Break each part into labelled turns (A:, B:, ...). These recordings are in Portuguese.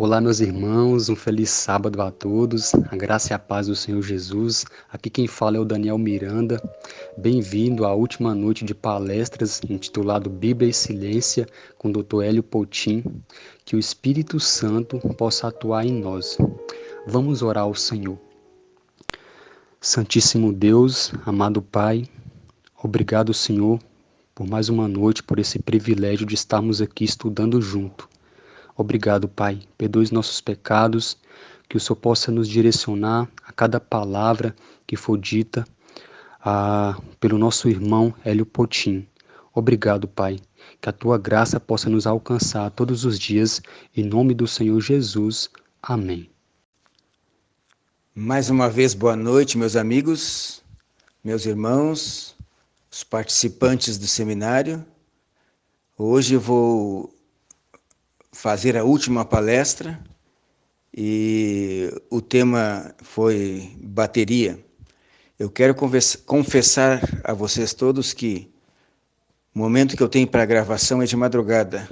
A: Olá, meus irmãos, um feliz sábado a todos, a graça e a paz do Senhor Jesus. Aqui quem fala é o Daniel Miranda. Bem-vindo à última noite de palestras intitulado Bíblia e Ciência com o Dr. Hélio Potin. Que o Espírito Santo possa atuar em nós. Vamos orar ao Senhor. Santíssimo Deus, amado Pai, obrigado, Senhor, por mais uma noite, por esse privilégio de estarmos aqui estudando junto. Obrigado, Pai. Perdoe os nossos pecados, que o Senhor possa nos direcionar a cada palavra que for dita pelo nosso irmão Hélio Potin. Obrigado, Pai. Que a Tua graça possa nos alcançar todos os dias, em nome do Senhor Jesus. Amém.
B: Mais uma vez, boa noite, meus amigos, meus irmãos, os participantes do seminário. Hoje eu vou fazer a última palestra e o tema foi bateria. Eu quero confessar a vocês todos que o momento que eu tenho para a gravação é de madrugada.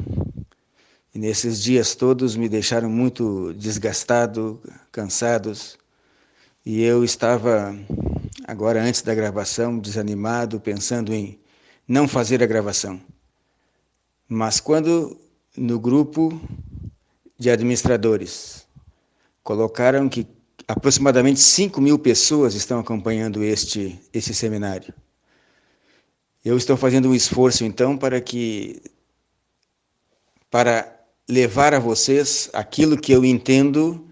B: E nesses dias todos me deixaram muito desgastado, cansados. E eu estava, agora antes da gravação, desanimado, pensando em não fazer a gravação. Mas quando no grupo de administradores colocaram que aproximadamente 5.000 pessoas estão acompanhando este seminário. Eu estou fazendo um esforço, então, para levar a vocês aquilo que eu entendo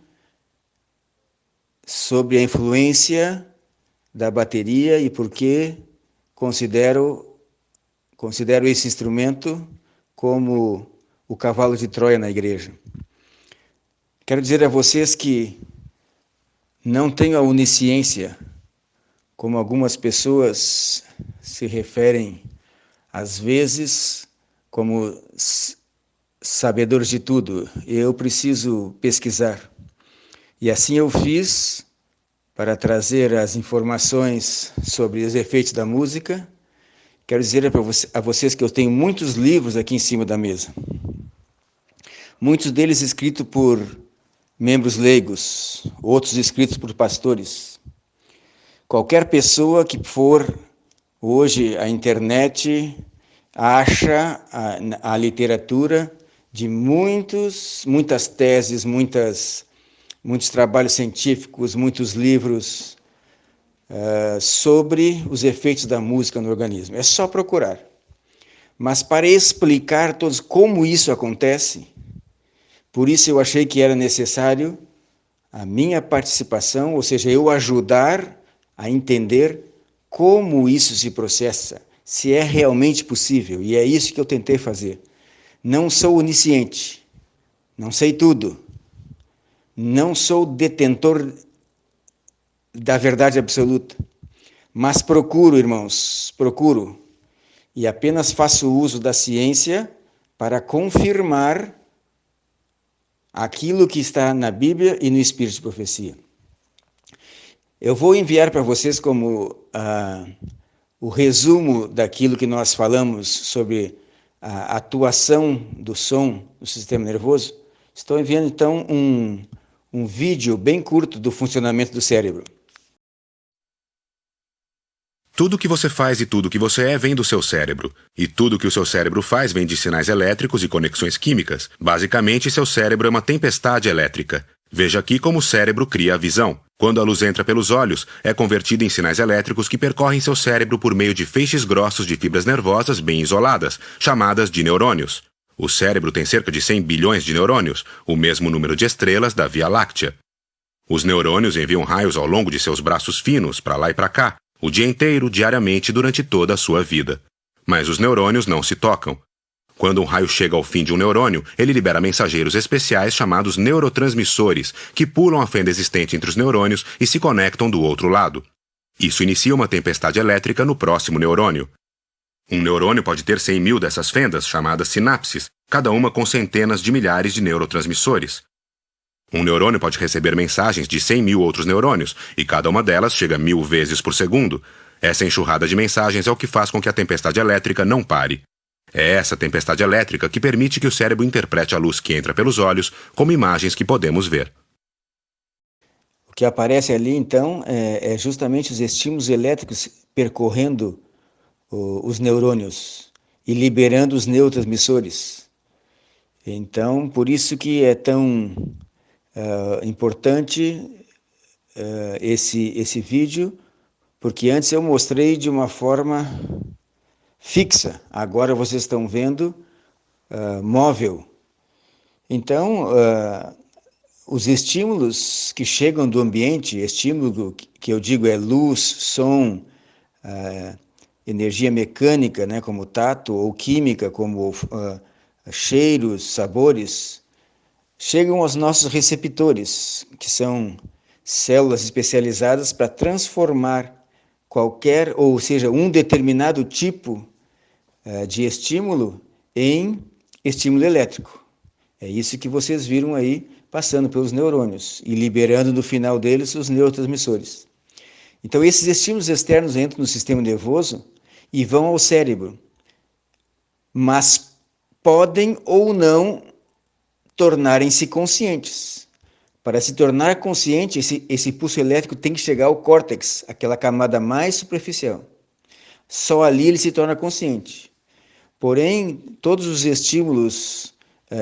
B: sobre a influência da bateria e por que considero esse instrumento como o cavalo de Troia na igreja. Quero dizer a vocês que não tenho a onisciência, como algumas pessoas se referem, às vezes, como sabedores de tudo. Eu preciso pesquisar. E assim eu fiz para trazer as informações sobre os efeitos da música. Quero dizer a vocês que eu tenho muitos livros aqui em cima da mesa. Muitos deles escritos por membros leigos, outros escritos por pastores. Qualquer pessoa que for hoje à internet acha a literatura de muitas teses, muitos trabalhos científicos, muitos livros sobre os efeitos da música no organismo. É só procurar. Mas para explicar todos como isso acontece, por isso eu achei que era necessário a minha participação, ou seja, eu ajudar a entender como isso se processa, se é realmente possível, e é isso que eu tentei fazer. Não sou onisciente, não sei tudo, não sou detentor da verdade absoluta, mas procuro, irmãos, e apenas faço uso da ciência para confirmar aquilo que está na Bíblia e no Espírito de Profecia. Eu vou enviar para vocês como o resumo daquilo que nós falamos sobre a atuação do som no sistema nervoso. Estou enviando, então, um vídeo bem curto do funcionamento do cérebro.
C: Tudo o que você faz e tudo o que você é vem do seu cérebro. E tudo o que o seu cérebro faz vem de sinais elétricos e conexões químicas. Basicamente, seu cérebro é uma tempestade elétrica. Veja aqui como o cérebro cria a visão. Quando a luz entra pelos olhos, é convertida em sinais elétricos que percorrem seu cérebro por meio de feixes grossos de fibras nervosas bem isoladas, chamadas de neurônios. O cérebro tem cerca de 100 bilhões de neurônios, o mesmo número de estrelas da Via Láctea. Os neurônios enviam raios ao longo de seus braços finos, para lá e para cá, o dia inteiro, diariamente, durante toda a sua vida. Mas os neurônios não se tocam. Quando um raio chega ao fim de um neurônio, ele libera mensageiros especiais chamados neurotransmissores, que pulam a fenda existente entre os neurônios e se conectam do outro lado. Isso inicia uma tempestade elétrica no próximo neurônio. Um neurônio pode ter 100.000 dessas fendas, chamadas sinapses, cada uma com centenas de milhares de neurotransmissores. Um neurônio pode receber mensagens de 100.000 outros neurônios, e cada uma delas chega 1.000 vezes por segundo. Essa enxurrada de mensagens é o que faz com que a tempestade elétrica não pare. É essa tempestade elétrica que permite que o cérebro interprete a luz que entra pelos olhos como imagens que podemos ver.
B: O que aparece ali, então, é justamente os estímulos elétricos percorrendo os neurônios e liberando os neurotransmissores. Então, por isso que é tão importante esse vídeo, porque antes eu mostrei de uma forma fixa, agora vocês estão vendo móvel. Então, os estímulos que chegam do ambiente, estímulo que eu digo é luz, som, energia mecânica, né, como tato, ou química, como cheiros, sabores, chegam aos nossos receptores, que são células especializadas para transformar qualquer, ou seja, um determinado tipo de estímulo em estímulo elétrico. É isso que vocês viram aí passando pelos neurônios e liberando no final deles os neurotransmissores. Então, esses estímulos externos entram no sistema nervoso e vão ao cérebro, mas podem ou não tornarem-se conscientes. Para se tornar consciente, esse pulso elétrico tem que chegar ao córtex, aquela camada mais superficial. Só ali ele se torna consciente. Porém, todos os estímulos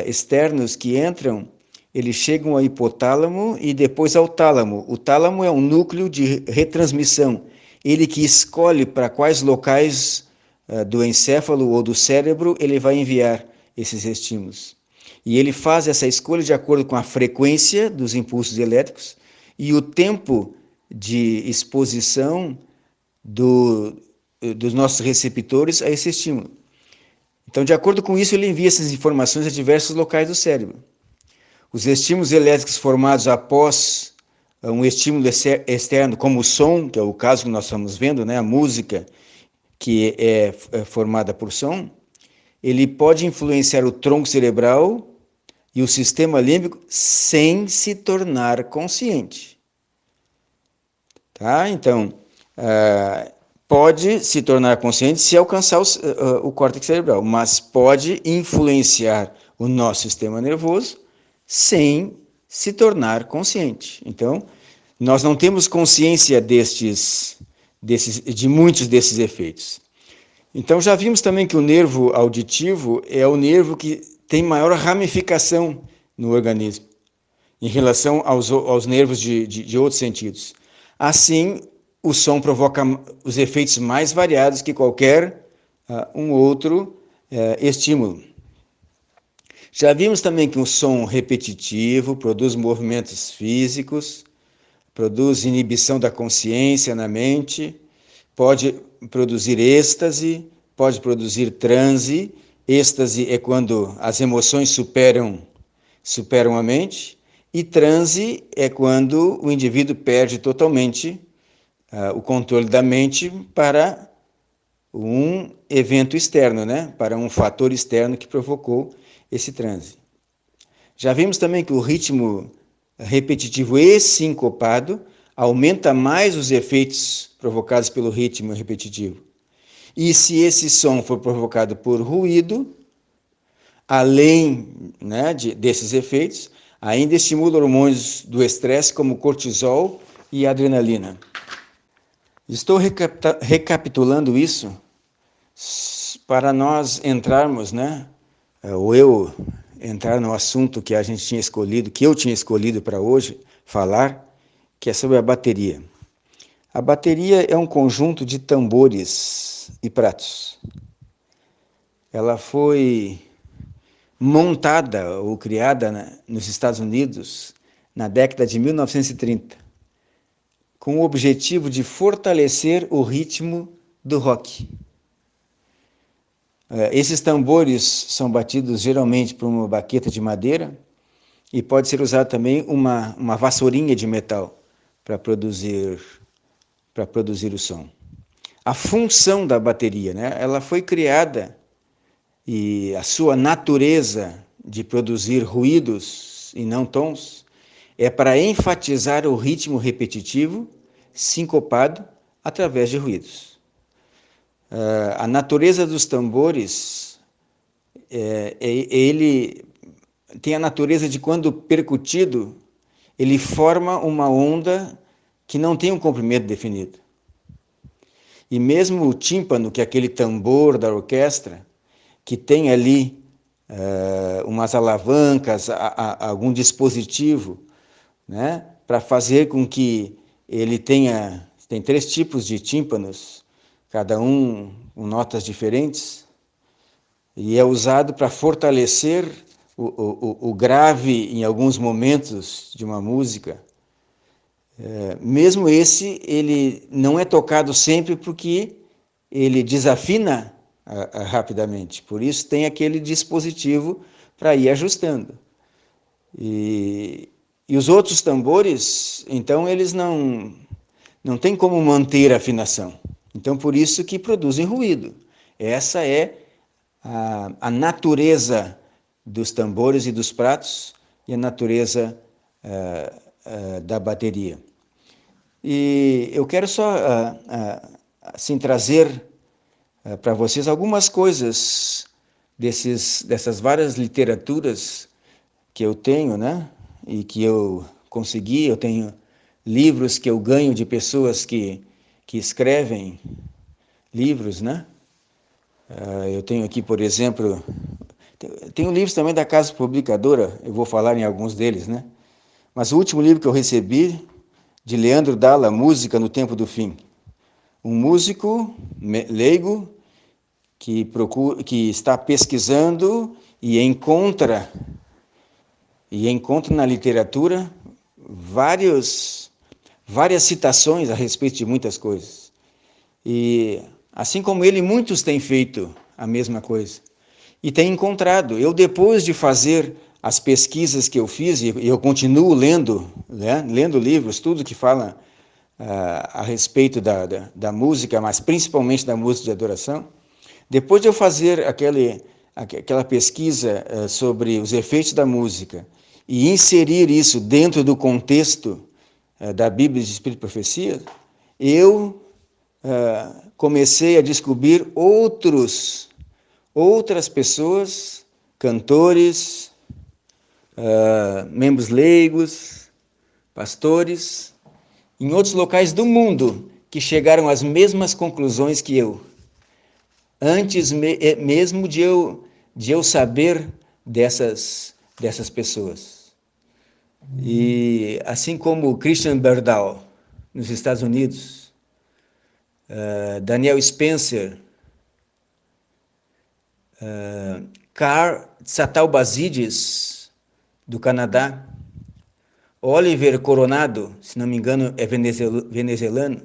B: externos que entram, eles chegam ao hipotálamo e depois ao tálamo. O tálamo é um núcleo de retransmissão. Ele que escolhe para quais locais do encéfalo ou do cérebro ele vai enviar esses estímulos. E ele faz essa escolha de acordo com a frequência dos impulsos elétricos e o tempo de exposição dos nossos receptores a esse estímulo. Então, de acordo com isso, ele envia essas informações a diversos locais do cérebro. Os estímulos elétricos formados após um estímulo externo, como o som, que é o caso que nós estamos vendo, né, a música, que é formada por som, ele pode influenciar o tronco cerebral e o sistema límbico sem se tornar consciente. Tá? Então, pode se tornar consciente se alcançar o córtex cerebral, mas pode influenciar o nosso sistema nervoso sem se tornar consciente. Então, nós não temos consciência de muitos desses efeitos. Então, já vimos também que o nervo auditivo é o nervo que tem maior ramificação no organismo, em relação aos nervos de outros sentidos. Assim, o som provoca os efeitos mais variados que qualquer um outro estímulo. Já vimos também que o som repetitivo produz movimentos físicos, produz inibição da consciência na mente, pode produzir êxtase, pode produzir transe. Êxtase é quando as emoções superam a mente, e transe é quando o indivíduo perde totalmente o controle da mente para um evento externo, né? Para um fator externo que provocou esse transe. Já vimos também que o ritmo repetitivo e sincopado aumenta mais os efeitos provocados pelo ritmo repetitivo. E se esse som for provocado por ruído, além, né, desses efeitos, ainda estimula hormônios do estresse como cortisol e adrenalina. Estou recapitulando isso para nós entrarmos, né, ou eu entrar no assunto que a gente tinha escolhido, que eu tinha escolhido para hoje falar, que é sobre a bateria. A bateria é um conjunto de tambores e pratos. Ela foi montada ou criada nos Estados Unidos na década de 1930, com o objetivo de fortalecer o ritmo do rock. Esses tambores são batidos geralmente por uma baqueta de madeira e pode ser usado também uma vassourinha de metal para produzir o som. A função da bateria, né? Ela foi criada e a sua natureza de produzir ruídos e não tons é para enfatizar o ritmo repetitivo, sincopado, através de ruídos. A natureza dos tambores ele tem a natureza de, quando percutido, ele forma uma onda que não tem um comprimento definido. E mesmo o tímpano, que é aquele tambor da orquestra, que tem ali umas alavancas, algum dispositivo, né, para fazer com que ele tenha... Tem 3 tipos de tímpanos, cada um com notas diferentes, e é usado para fortalecer o grave em alguns momentos de uma música. Mesmo esse, ele não é tocado sempre porque ele desafina rapidamente. Por isso tem aquele dispositivo para ir ajustando. E os outros tambores, então, eles não têm como manter a afinação. Então, por isso que produzem ruído. Essa é a natureza dos tambores e dos pratos e a natureza da bateria. E eu quero só assim, trazer para vocês algumas coisas dessas várias literaturas que eu tenho, né? E que eu consegui. Eu tenho livros que eu ganho de pessoas que escrevem livros, né? Eu tenho aqui, por exemplo, tenho livros também da Casa Publicadora, eu vou falar em alguns deles, né? Mas o último livro que eu recebi, de Leandro Dalla, Música no Tempo do Fim. Um músico leigo que está pesquisando e encontra na literatura várias citações a respeito de muitas coisas. E, assim como ele, muitos têm feito a mesma coisa. E têm encontrado. Eu, depois de fazer as pesquisas que eu fiz, e eu continuo lendo, né, lendo livros, tudo que fala a respeito da música, mas principalmente da música de adoração, depois de eu fazer aquela pesquisa sobre os efeitos da música e inserir isso dentro do contexto da Bíblia de Espírito e Profecia, eu comecei a descobrir outras pessoas, cantores, membros leigos, pastores, em outros locais do mundo, que chegaram às mesmas conclusões que eu, antes mesmo de eu saber dessas pessoas. E assim como Christian Berdau, nos Estados Unidos, Daniel Spencer, Karl Tsatou-Bazidis, do Canadá, Oliver Coronado, se não me engano, é venezuelano.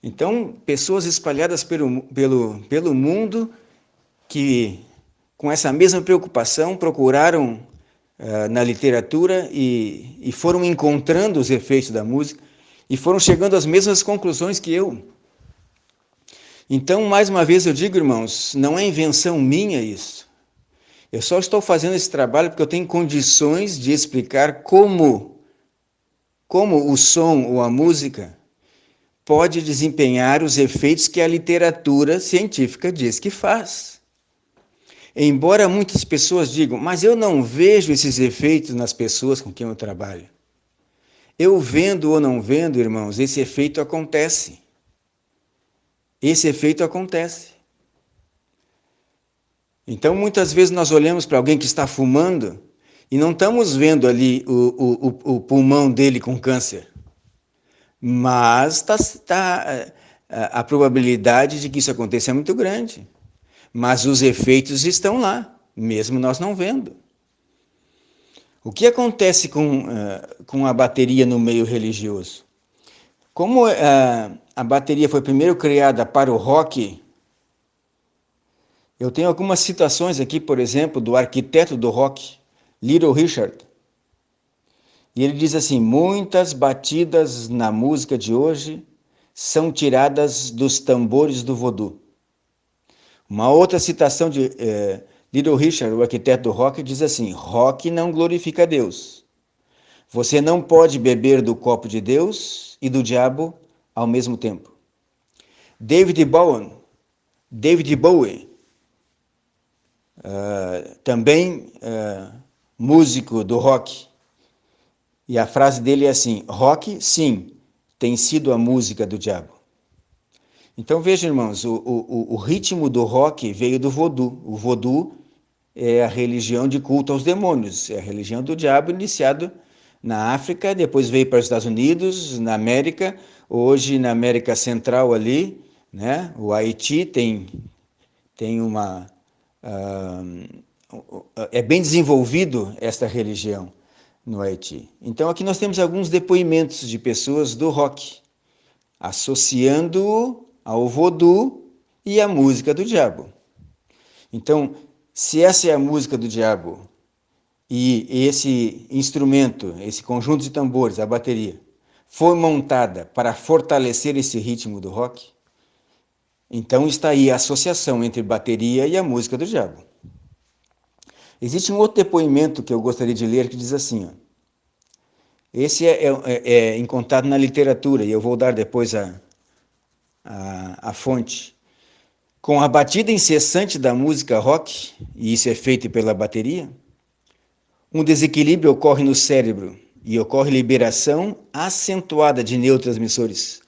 B: Então, pessoas espalhadas pelo mundo que, com essa mesma preocupação, procuraram na literatura e foram encontrando os efeitos da música e foram chegando às mesmas conclusões que eu. Então, mais uma vez eu digo, irmãos, não é invenção minha isso. Eu só estou fazendo esse trabalho porque eu tenho condições de explicar como o som ou a música pode desempenhar os efeitos que a literatura científica diz que faz. Embora muitas pessoas digam, mas eu não vejo esses efeitos nas pessoas com quem eu trabalho. Eu vendo ou não vendo, irmãos, esse efeito acontece. Esse efeito acontece. Então, muitas vezes nós olhamos para alguém que está fumando e não estamos vendo ali o pulmão dele com câncer. Mas a probabilidade de que isso aconteça é muito grande. Mas os efeitos estão lá, mesmo nós não vendo. O que acontece com a bateria no meio religioso? Como a bateria foi primeiro criada para o rock, eu tenho algumas citações aqui, por exemplo, do arquiteto do rock, Little Richard. E ele diz assim: muitas batidas na música de hoje são tiradas dos tambores do voodoo. Uma outra citação de Little Richard, o arquiteto do rock, diz assim: rock não glorifica Deus. Você não pode beber do copo de Deus e do diabo ao mesmo tempo. David Bowie, também músico do rock. E a frase dele é assim: rock, sim, tem sido a música do diabo. Então vejam, irmãos, o ritmo do rock veio do vodú. O vodú é a religião de culto aos demônios, é a religião do diabo iniciado na África, depois veio para os Estados Unidos, na América, hoje na América Central ali, né? O Haiti tem uma... é bem desenvolvido esta religião no Haiti. Então aqui nós temos alguns depoimentos de pessoas do rock, associando ao vodú e à música do diabo. Então, se essa é a música do diabo e esse instrumento, esse conjunto de tambores, a bateria, foi montada para fortalecer esse ritmo do rock, então está aí a associação entre bateria e a música do diabo. Existe um outro depoimento que eu gostaria de ler que diz assim, ó, esse é encontrado na literatura, e eu vou dar depois a fonte. Com a batida incessante da música rock, e isso é feito pela bateria, um desequilíbrio ocorre no cérebro e ocorre liberação acentuada de neurotransmissores,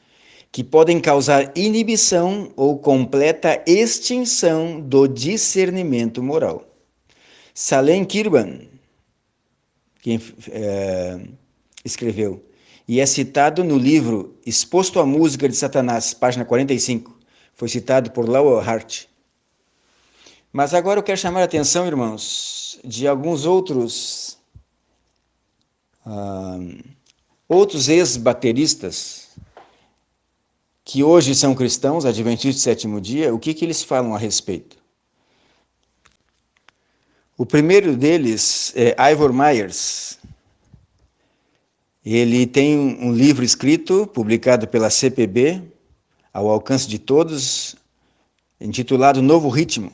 B: que podem causar inibição ou completa extinção do discernimento moral. Salem Kirban, quem escreveu, e é citado no livro Exposto à Música de Satanás, página 45, foi citado por Lowell Hart. Mas agora eu quero chamar a atenção, irmãos, de alguns outros ex-bateristas que hoje são cristãos, adventistas do sétimo dia, o que eles falam a respeito? O primeiro deles é Ivor Myers. Ele tem um livro escrito, publicado pela CPB, ao alcance de todos, intitulado Novo Ritmo.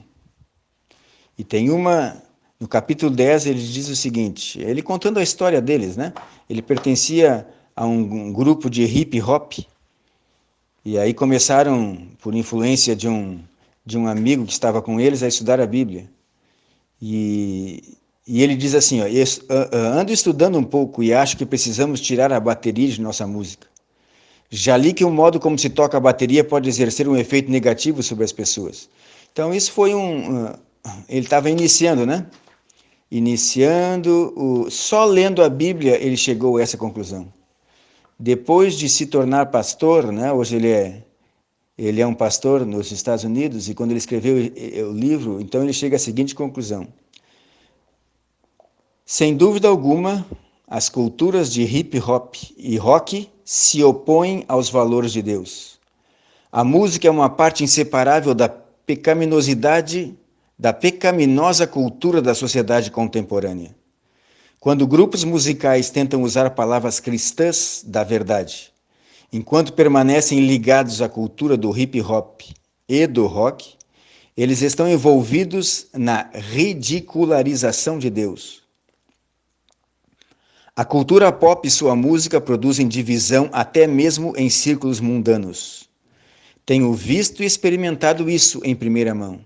B: E tem no capítulo 10, ele diz o seguinte, ele contando a história deles, né? Ele pertencia a um grupo de hip hop, e aí começaram, por influência de um amigo que estava com eles, a estudar a Bíblia. E ele diz assim, ó, ando estudando um pouco e acho que precisamos tirar a bateria de nossa música. Já li que o modo como se toca a bateria pode exercer um efeito negativo sobre as pessoas. Então isso foi ele estava iniciando, né? Só lendo a Bíblia ele chegou a essa conclusão. Depois de se tornar pastor, né? Hoje ele é um pastor nos Estados Unidos, e quando ele escreveu o livro, então ele chega à seguinte conclusão. Sem dúvida alguma, as culturas de hip hop e rock se opõem aos valores de Deus. A música é uma parte inseparável da pecaminosa cultura da sociedade contemporânea. Quando grupos musicais tentam usar palavras cristãs da verdade, enquanto permanecem ligados à cultura do hip hop e do rock, eles estão envolvidos na ridicularização de Deus. A cultura pop e sua música produzem divisão até mesmo em círculos mundanos. Tenho visto e experimentado isso em primeira mão.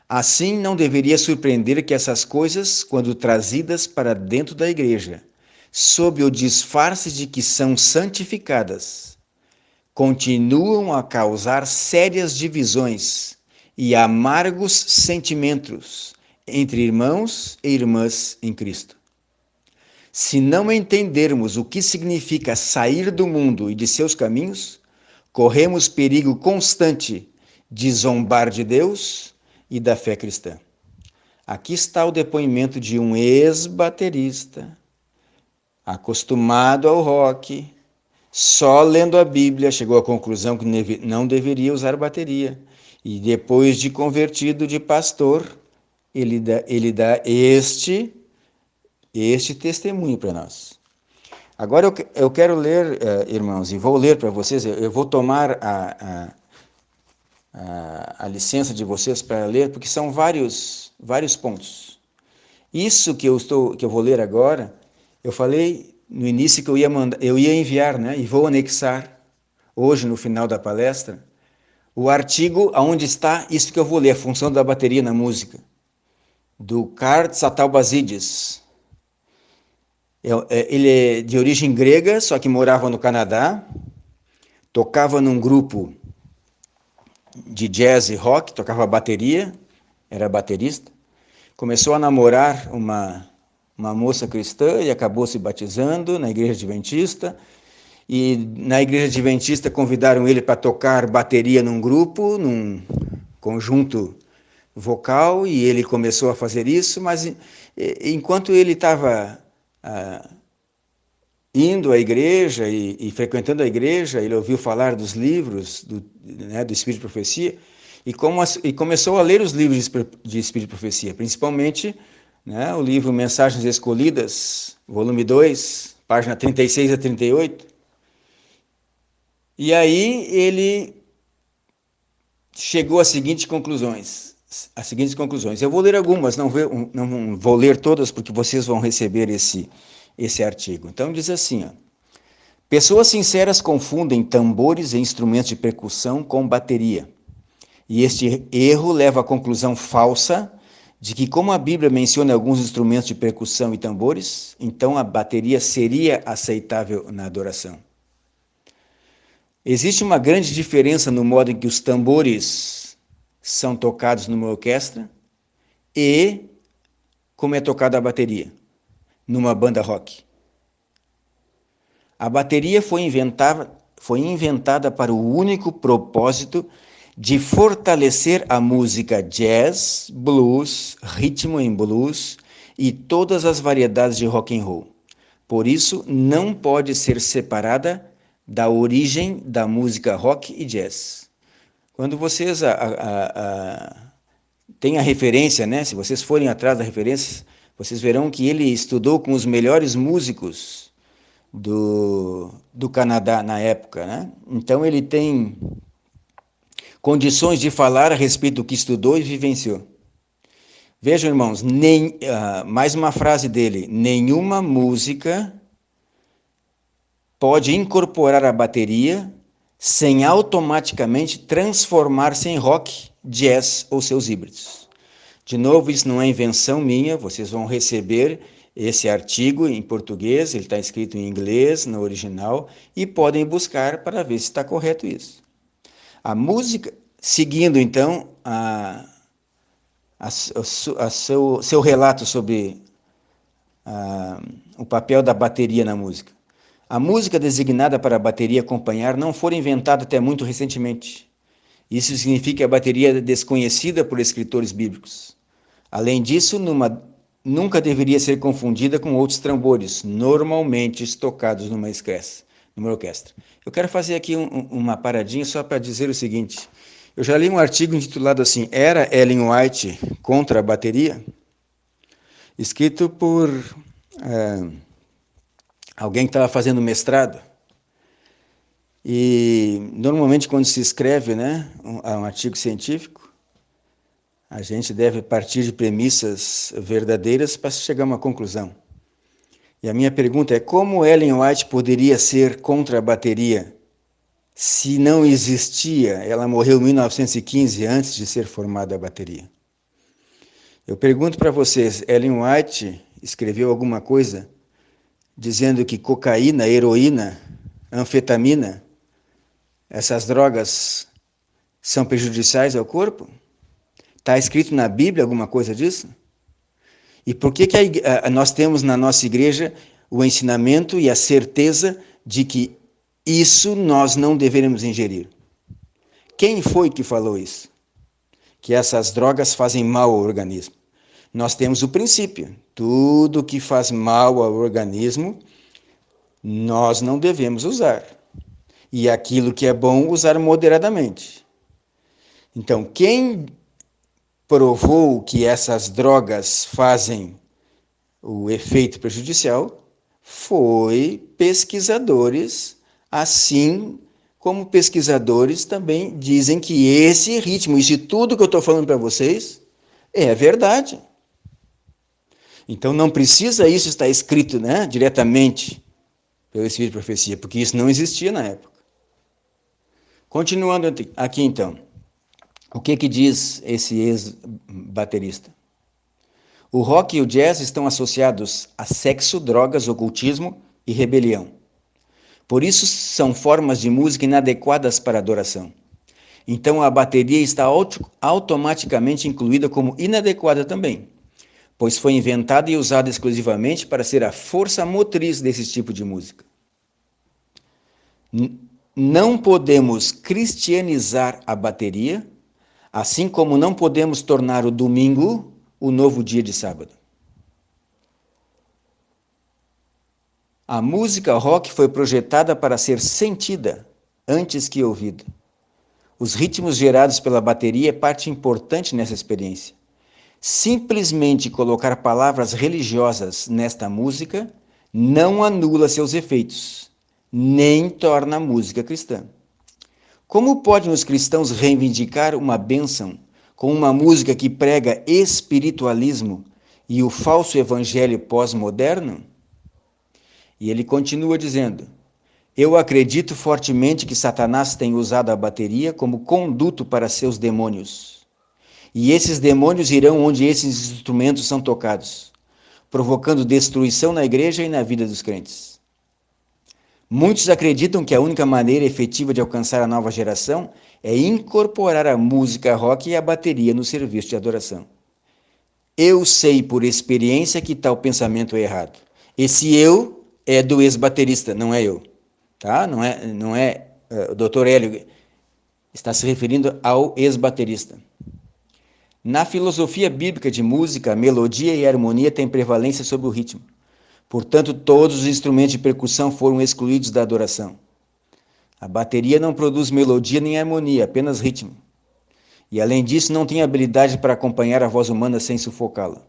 B: Assim, não deveria surpreender que essas coisas, quando trazidas para dentro da igreja, sob o disfarce de que são santificadas, continuam a causar sérias divisões e amargos sentimentos entre irmãos e irmãs em Cristo. Se não entendermos o que significa sair do mundo e de seus caminhos, corremos perigo constante de zombar de Deus e da fé cristã. Aqui está o depoimento de um ex-baterista, acostumado ao rock, só lendo a Bíblia chegou à conclusão que não deveria usar bateria. E depois de convertido de pastor, ele dá este testemunho para nós. Agora eu quero ler, irmãos, e vou ler para vocês, eu vou tomar a licença de vocês para ler, porque são vários pontos. Isso que eu vou ler agora, eu falei no início que eu ia enviar, né, e vou anexar hoje no final da palestra o artigo onde está isso que eu vou ler, a função da bateria na música. do Karl Satalbazides. Ele é de origem grega, só que morava no Canadá, tocava num grupo de jazz e rock, tocava bateria, era baterista. Começou a namorar uma moça cristã e acabou se batizando na igreja adventista. E na igreja adventista convidaram ele para tocar bateria num grupo, num conjunto vocal, e ele começou a fazer isso, mas enquanto ele estava indo à igreja e frequentando a igreja, ele ouviu falar dos livros do Espírito de Profecia e começou a ler os livros de Espírito de Profecia, principalmente o livro Mensagens Escolhidas, volume 2, página 36 a 38. E aí ele chegou às seguintes conclusões. Eu vou ler algumas, não vou ler todas, porque vocês vão receber esse artigo. Então diz assim, ó: pessoas sinceras confundem tambores e instrumentos de percussão com bateria. E este erro leva à conclusão falsa de que, como a Bíblia menciona alguns instrumentos de percussão e tambores, então a bateria seria aceitável na adoração. Existe uma grande diferença no modo em que os tambores são tocados numa orquestra e como é tocada a bateria numa banda rock. A bateria foi inventada para o único propósito de fortalecer a música jazz, blues, ritmo em blues e todas as variedades de rock and roll. Por isso, não pode ser separada da origem da música rock e jazz. Quando vocês têm a referência, se vocês forem atrás da referência, vocês verão que ele estudou com os melhores músicos do Canadá na época. Então ele tem condições de falar a respeito do que estudou e vivenciou. Vejam, irmãos, mais uma frase dele: nenhuma música pode incorporar a bateria sem automaticamente transformar-se em rock, jazz ou seus híbridos. De novo, isso não é invenção minha, vocês vão receber esse artigo em português, ele está escrito em inglês, no original, e podem buscar para ver se está correto isso. A música, seguindo então seu relato sobre o papel da bateria na música. A música designada para a bateria acompanhar não foi inventada até muito recentemente. Isso significa que a bateria é desconhecida por escritores bíblicos. Além disso, nunca deveria ser confundida com outros tambores, normalmente tocados numa orquestra. Eu quero fazer aqui uma paradinha só para dizer o seguinte. Eu já li um artigo intitulado assim: Era Ellen White contra a bateria? Escrito por alguém que estava fazendo mestrado. E normalmente quando se escreve um artigo científico, a gente deve partir de premissas verdadeiras para chegar a uma conclusão. E a minha pergunta é: como Ellen White poderia ser contra a bateria se não existia? Ela morreu em 1915, antes de ser formada a bateria. Eu pergunto para vocês: Ellen White escreveu alguma coisa dizendo que cocaína, heroína, anfetamina, essas drogas são prejudiciais ao corpo? Está escrito na Bíblia alguma coisa disso? E por que nós temos na nossa igreja o ensinamento e a certeza de que isso nós não deveríamos ingerir? Quem foi que falou isso? Que essas drogas fazem mal ao organismo. Nós temos o princípio: tudo que faz mal ao organismo, nós não devemos usar. E aquilo que é bom, usar moderadamente. Então, quem provou que essas drogas fazem o efeito prejudicial foi pesquisadores, assim como pesquisadores também dizem que esse ritmo, isso tudo que eu estou falando para vocês, é verdade. Então não precisa isso estar escrito diretamente pelo Espírito de Profecia, porque isso não existia na época. Continuando aqui então, o que diz esse ex-baterista? O rock e o jazz estão associados a sexo, drogas, ocultismo e rebelião. Por isso, são formas de música inadequadas para adoração. Então, a bateria está automaticamente incluída como inadequada também, pois foi inventada e usada exclusivamente para ser a força motriz desse tipo de música. Não podemos cristianizar a bateria, assim como não podemos tornar o domingo o novo dia de sábado. A música rock foi projetada para ser sentida antes que ouvida. Os ritmos gerados pela bateria é parte importante nessa experiência. Simplesmente colocar palavras religiosas nesta música não anula seus efeitos, nem torna a música cristã. Como podem os cristãos reivindicar uma bênção com uma música que prega espiritualismo e o falso evangelho pós-moderno? E ele continua dizendo: eu acredito fortemente que Satanás tem usado a bateria como conduto para seus demônios. E esses demônios irão onde esses instrumentos são tocados, provocando destruição na igreja e na vida dos crentes. Muitos acreditam que a única maneira efetiva de alcançar a nova geração é incorporar a música rock e a bateria no serviço de adoração. Eu sei por experiência que tal pensamento é errado. Esse eu é do ex-baterista, não é eu. Tá? Não é o Dr. Hélio está se referindo ao ex-baterista. Na filosofia bíblica de música, a melodia e a harmonia têm prevalência sobre o ritmo. Portanto, todos os instrumentos de percussão foram excluídos da adoração. A bateria não produz melodia nem harmonia, apenas ritmo. E, além disso, não tem habilidade para acompanhar a voz humana sem sufocá-la.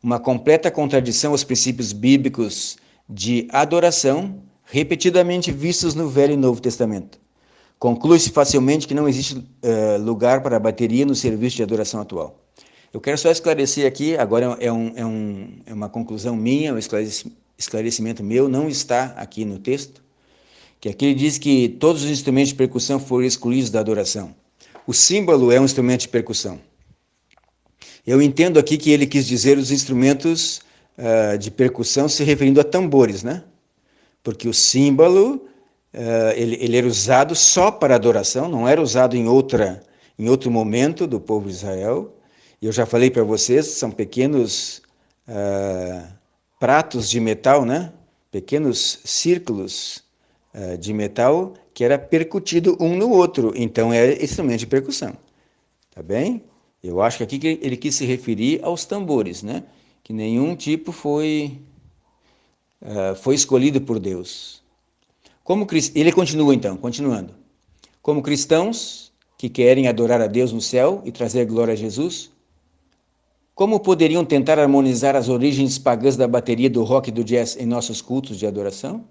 B: Uma completa contradição aos princípios bíblicos de adoração, repetidamente vistos no Velho e Novo Testamento. Conclui-se facilmente que não existe lugar para a bateria no serviço de adoração atual. Eu quero só esclarecer aqui, agora é uma conclusão minha, um esclarecimento meu, não está aqui no texto, que aqui ele diz que todos os instrumentos de percussão foram excluídos da adoração. O símbolo é um instrumento de percussão. Eu entendo aqui que ele quis dizer os instrumentos de percussão se referindo a tambores, né? Porque o símbolo, ele era usado só para adoração, não era usado em outro momento do povo de Israel. E eu já falei para vocês, são pequenos pratos de metal, né? Pequenos círculos de metal que era percutido um no outro. Então, é instrumento de percussão. Tá bem? Eu acho que aqui ele quis se referir aos tambores, né? Que nenhum tipo foi escolhido por Deus. Ele continua então, continuando. Como cristãos que querem adorar a Deus no céu e trazer glória a Jesus, como poderiam tentar harmonizar as origens pagãs da bateria, do rock e do jazz em nossos cultos de adoração?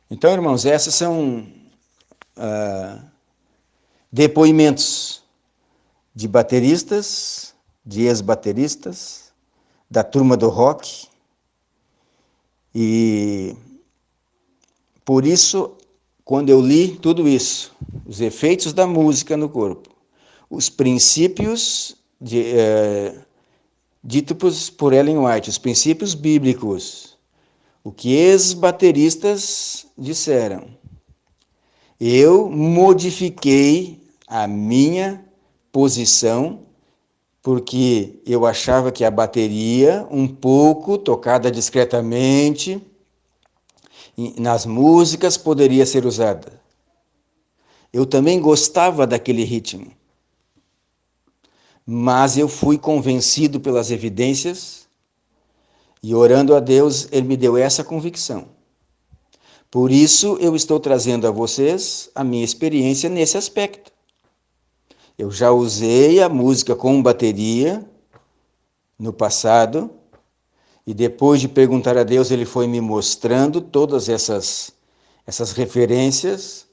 B: Então, irmãos, esses são depoimentos de bateristas, de ex-bateristas, da turma do rock. E por isso, quando eu li tudo isso, os efeitos da música no corpo, os princípios ditos por Ellen White, os princípios bíblicos, o que ex-bateristas disseram, eu modifiquei a minha posição, porque eu achava que a bateria, um pouco tocada discretamente, nas músicas poderia ser usada. Eu também gostava daquele ritmo, mas eu fui convencido pelas evidências e, orando a Deus, Ele me deu essa convicção. Por isso, eu estou trazendo a vocês a minha experiência nesse aspecto. Eu já usei a música com bateria no passado, e depois de perguntar a Deus, Ele foi me mostrando todas essas referências,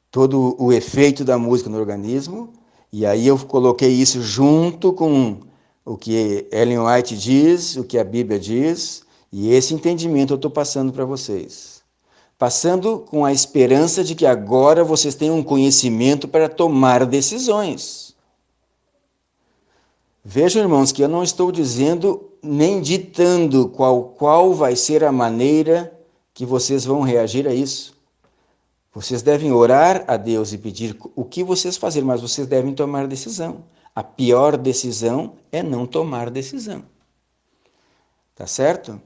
B: todo o efeito da música no organismo, e aí eu coloquei isso junto com o que Ellen White diz, o que a Bíblia diz, e esse entendimento eu estou passando para vocês. Passando com a esperança de que agora vocês tenham um conhecimento para tomar decisões. Vejam, irmãos, que eu não estou dizendo nem ditando qual vai ser a maneira que vocês vão reagir a isso. Vocês devem orar a Deus e pedir o que vocês fazerem, mas vocês devem tomar decisão. A pior decisão é não tomar decisão. Tá certo?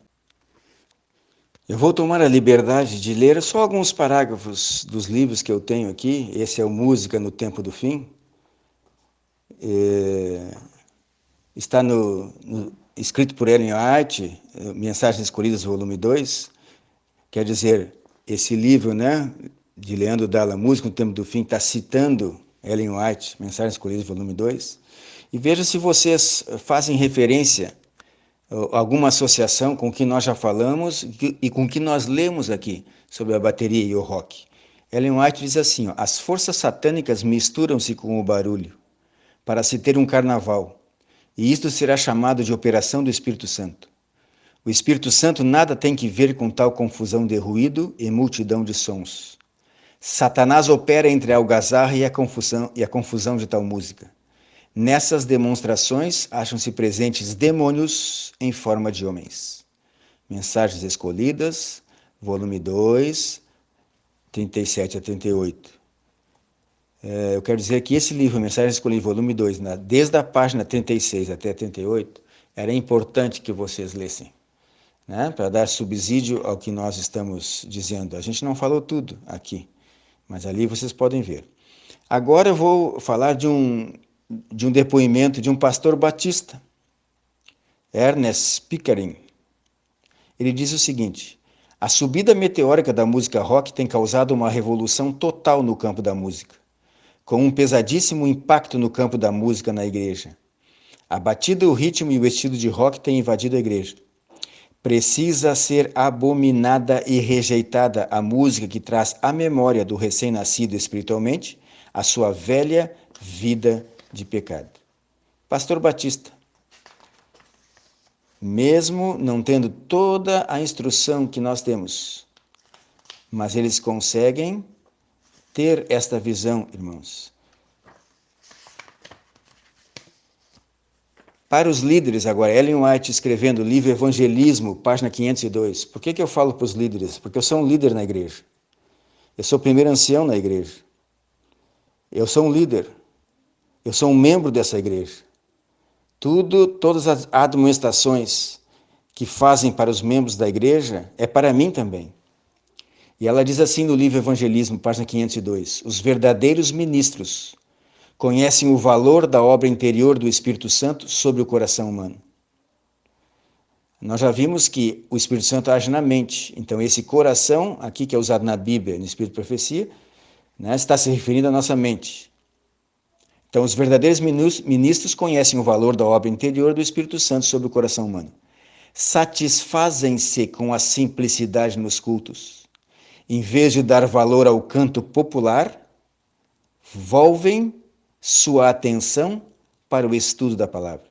B: Eu vou tomar a liberdade de ler só alguns parágrafos dos livros que eu tenho aqui. Esse é o Música no Tempo do Fim. Está escrito por Ellen White, Mensagens Escolhidas, volume 2. Quer dizer, esse livro, né, de Leandro Dalla, Música no Tempo do Fim, está citando Ellen White, Mensagens Escolhidas, volume 2. E veja se vocês fazem referência, alguma associação com o que nós já falamos e com o que nós lemos aqui sobre a bateria e o rock. Ellen White diz assim, as forças satânicas misturam-se com o barulho para se ter um carnaval, e isto será chamado de operação do Espírito Santo. O Espírito Santo nada tem que ver com tal confusão de ruído e multidão de sons. Satanás opera entre a algazarra e a confusão de tal música. Nessas demonstrações acham-se presentes demônios em forma de homens. Mensagens Escolhidas, volume 2, 37 a 38. Eu quero dizer que esse livro, Mensagens Escolhidas, volume 2, desde a página 36 até 38, era importante que vocês lessem, né? Para dar subsídio ao que nós estamos dizendo. A gente não falou tudo aqui, mas ali vocês podem ver. Agora eu vou falar de um depoimento de um pastor batista, Ernest Pickering. Ele diz o seguinte, a subida meteórica da música rock tem causado uma revolução total no campo da música, com um pesadíssimo impacto no campo da música na igreja. A batida, o ritmo e o estilo de rock têm invadido a igreja. Precisa ser abominada e rejeitada a música que traz à memória do recém-nascido espiritualmente a sua velha vida de pecado. Pastor Batista, mesmo não tendo toda a instrução que nós temos, mas eles conseguem ter esta visão, irmãos. Para os líderes agora, Ellen White escrevendo o livro Evangelismo, página 502. Por que eu falo para os líderes? Porque eu sou um líder na igreja. Eu sou o primeiro ancião na igreja. Eu sou um líder. Eu sou um membro dessa igreja. Todas as admoestações que fazem para os membros da igreja é para mim também. E ela diz assim no livro Evangelismo, página 502, os verdadeiros ministros conhecem o valor da obra interior do Espírito Santo sobre o coração humano. Nós já vimos que o Espírito Santo age na mente, então esse coração, aqui que é usado na Bíblia, no Espírito de Profecia, né, está se referindo à nossa mente. Então os verdadeiros ministros conhecem o valor da obra interior do Espírito Santo sobre o coração humano. Satisfazem-se com a simplicidade nos cultos. Em vez de dar valor ao canto popular, volvem sua atenção para o estudo da palavra.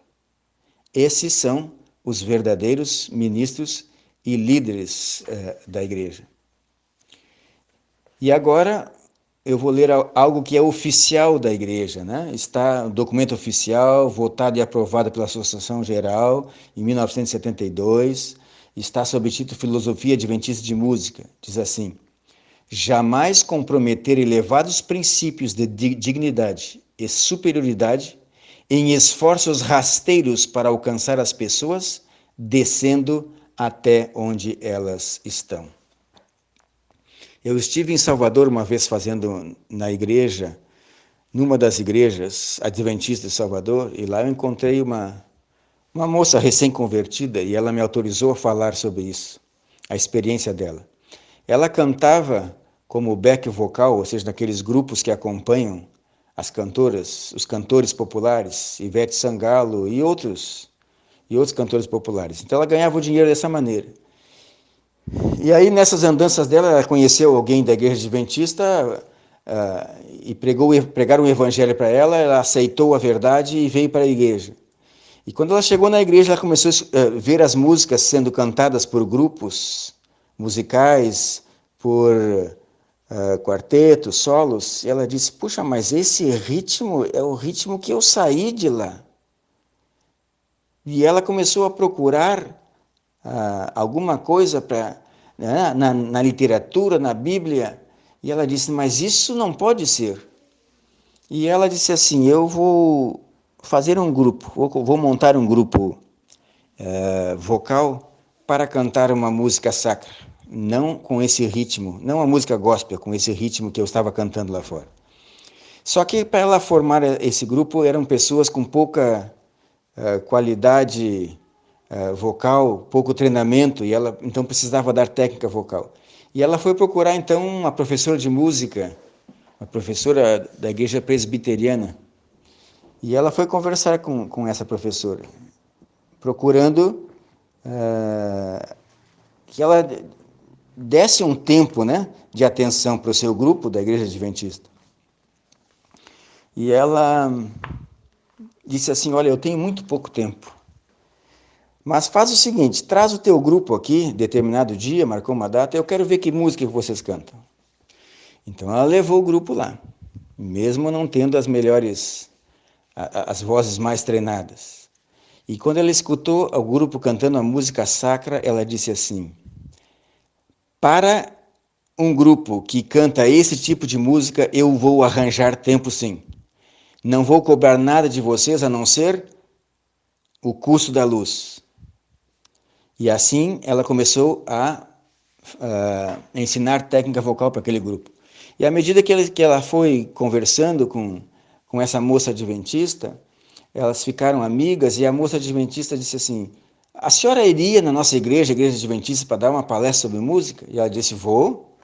B: Esses são os verdadeiros ministros e líderes da igreja. E agora eu vou ler algo que é oficial da igreja, né? Está um documento oficial, votado e aprovado pela Associação Geral em 1972, está sob o título Filosofia Adventista de Música. Diz assim, jamais comprometer elevados princípios de dignidade e superioridade em esforços rasteiros para alcançar as pessoas, descendo até onde elas estão. Eu estive em Salvador uma vez fazendo na igreja, numa das igrejas adventistas de Salvador, e lá eu encontrei uma moça recém-convertida e ela me autorizou a falar sobre isso, a experiência dela. Ela cantava como back vocal, ou seja, naqueles grupos que acompanham as cantoras, os cantores populares, Ivete Sangalo e outros cantores populares. Então ela ganhava o dinheiro dessa maneira. E aí nessas andanças dela, ela conheceu alguém da igreja adventista e pregaram o evangelho para ela, ela aceitou a verdade e veio para a igreja. E quando ela chegou na igreja, ela começou a ver as músicas sendo cantadas por grupos musicais, por quartetos, solos, e ela disse, puxa, mas esse ritmo é o ritmo que eu saí de lá. E ela começou a procurar alguma coisa na literatura, na Bíblia, e ela disse, mas isso não pode ser. E ela disse assim, eu vou fazer um grupo, vou montar um grupo vocal para cantar uma música sacra, não com esse ritmo, não a música gospel, com esse ritmo que eu estava cantando lá fora. Só que para ela formar esse grupo eram pessoas com pouca qualidade vocal, pouco treinamento, e ela então precisava dar técnica vocal. E ela foi procurar então uma professora de música, uma professora da igreja presbiteriana, e ela foi conversar com essa professora, procurando que ela desse um tempo, né, de atenção para o seu grupo da igreja adventista. E ela disse assim, olha, eu tenho muito pouco tempo, mas faz o seguinte, traz o teu grupo aqui, determinado dia, marcou uma data, eu quero ver que música vocês cantam. Então ela levou o grupo lá, mesmo não tendo as melhores, as vozes mais treinadas. E quando ela escutou o grupo cantando a música sacra, ela disse assim, para um grupo que canta esse tipo de música, eu vou arranjar tempo sim. Não vou cobrar nada de vocês, a não ser o custo da luz. E assim ela começou a ensinar técnica vocal para aquele grupo. E à medida que ela foi conversando com essa moça adventista, elas ficaram amigas e a moça adventista disse assim, a senhora iria na nossa igreja, a igreja adventista, para dar uma palestra sobre música? E ela disse, vou.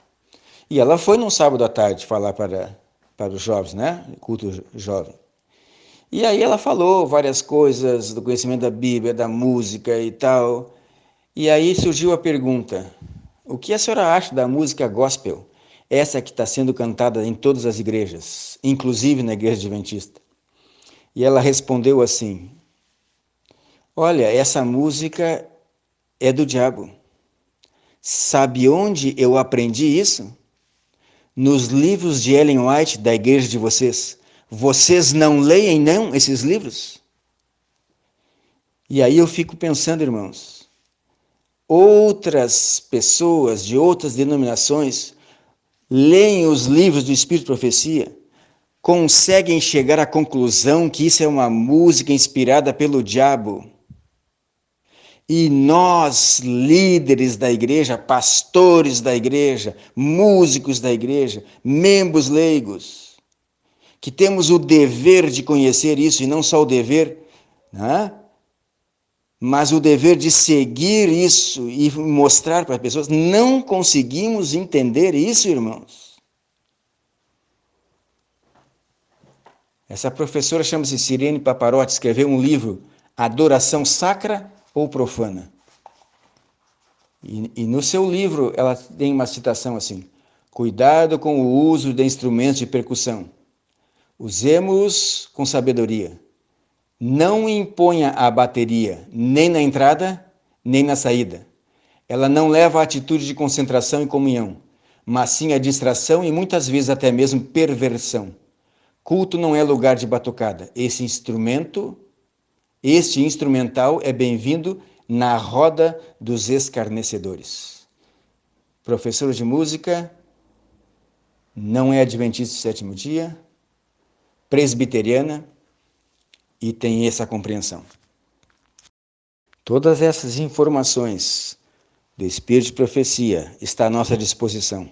B: E ela foi num sábado à tarde falar para os jovens, né? Culto jovem. E aí ela falou várias coisas do conhecimento da Bíblia, da música e tal. E aí surgiu a pergunta, o que a senhora acha da música gospel? Essa que está sendo cantada em todas as igrejas, inclusive na igreja adventista. E ela respondeu assim, olha, essa música é do diabo. Sabe onde eu aprendi isso? Nos livros de Ellen White da igreja de vocês. Vocês não leem, não, esses livros? E aí eu fico pensando, irmãos, outras pessoas de outras denominações leem os livros do Espírito de Profecia, conseguem chegar à conclusão que isso é uma música inspirada pelo diabo. E nós, líderes da igreja, pastores da igreja, músicos da igreja, membros leigos, que temos o dever de conhecer isso, e não só o dever, né? Mas o dever de seguir isso e mostrar para as pessoas, não conseguimos entender isso, irmãos. Essa professora chama-se Sirene Paparotti, escreveu um livro, Adoração Sacra ou Profana? E no seu livro ela tem uma citação assim, cuidado com o uso de instrumentos de percussão. Usemos com sabedoria. Não imponha a bateria, nem na entrada, nem na saída. Ela não leva a atitude de concentração e comunhão, mas sim a distração e muitas vezes até mesmo perversão. Culto não é lugar de batucada. Este instrumental é bem-vindo na roda dos escarnecedores. Professora de música, não é adventista do sétimo dia, presbiteriana e tem essa compreensão. Todas essas informações do Espírito de Profecia está à nossa disposição,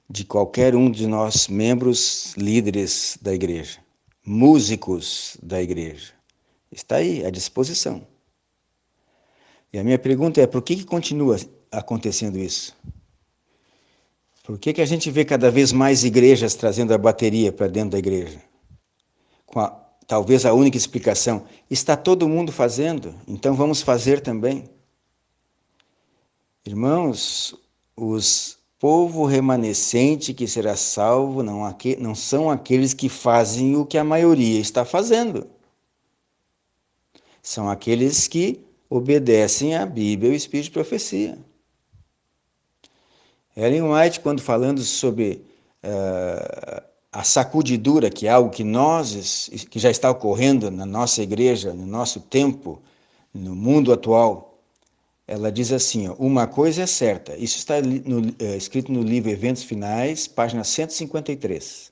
B: de qualquer um de nós, membros, líderes da igreja, músicos da igreja. Está aí à disposição. E a minha pergunta é, por que continua acontecendo isso? Por que a gente vê cada vez mais igrejas trazendo a bateria para dentro da igreja? Talvez a única explicação, está todo mundo fazendo, então vamos fazer também. Irmãos, os povo remanescente que será salvo não são aqueles que fazem o que a maioria está fazendo. São aqueles que obedecem à Bíblia e ao Espírito de Profecia. Ellen White, quando falando sobre a sacudidura, que é algo que já está ocorrendo na nossa igreja, no nosso tempo, no mundo atual, ela diz assim, ó, uma coisa é certa, isso está escrito no livro Eventos Finais, página 153.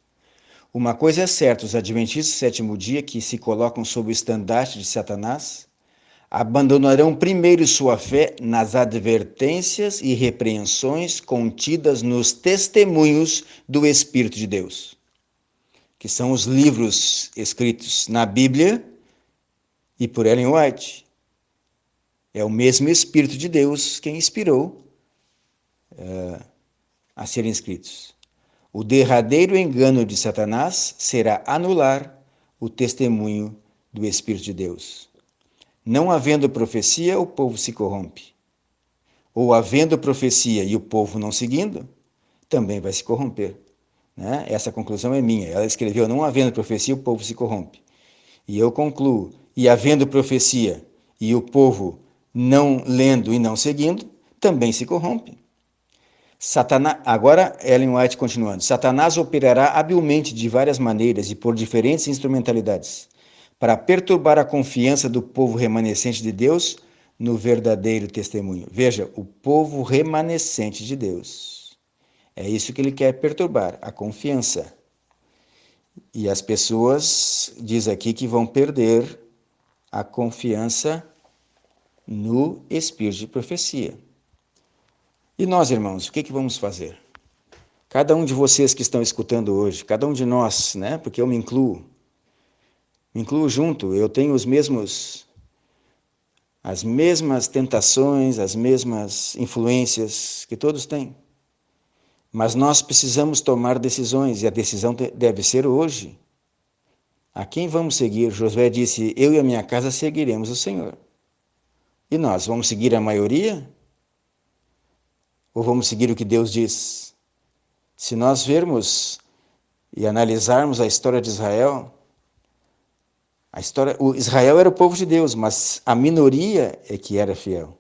B: Uma coisa é certa, os adventistas do sétimo dia que se colocam sob o estandarte de Satanás abandonarão primeiro sua fé nas advertências e repreensões contidas nos testemunhos do Espírito de Deus, que são os livros escritos na Bíblia e por Ellen White. É o mesmo Espírito de Deus quem inspirou a serem escritos. O derradeiro engano de Satanás será anular o testemunho do Espírito de Deus. Não havendo profecia, o povo se corrompe. Ou havendo profecia e o povo não seguindo, também vai se corromper. Né? Essa conclusão é minha. Ela escreveu, não havendo profecia, o povo se corrompe. E eu concluo, e havendo profecia e o povo não lendo e não seguindo, também se corrompe. Agora, Ellen White continuando. Satanás operará habilmente de várias maneiras e por diferentes instrumentalidades para perturbar a confiança do povo remanescente de Deus no verdadeiro testemunho. Veja, o povo remanescente de Deus. É isso que ele quer perturbar, a confiança. E as pessoas, diz aqui, que vão perder a confiança no espírito de profecia. E nós, irmãos, o que vamos fazer? Cada um de vocês que estão escutando hoje, cada um de nós, né? Porque eu me incluo junto, eu tenho as mesmas tentações, as mesmas influências que todos têm. Mas nós precisamos tomar decisões, e a decisão deve ser hoje. A quem vamos seguir? Josué disse, eu e a minha casa seguiremos o Senhor. E nós, vamos seguir a maioria? Ou vamos seguir o que Deus diz? Se nós vermos e analisarmos a história de Israel, Israel era o povo de Deus, mas a minoria é que era fiel.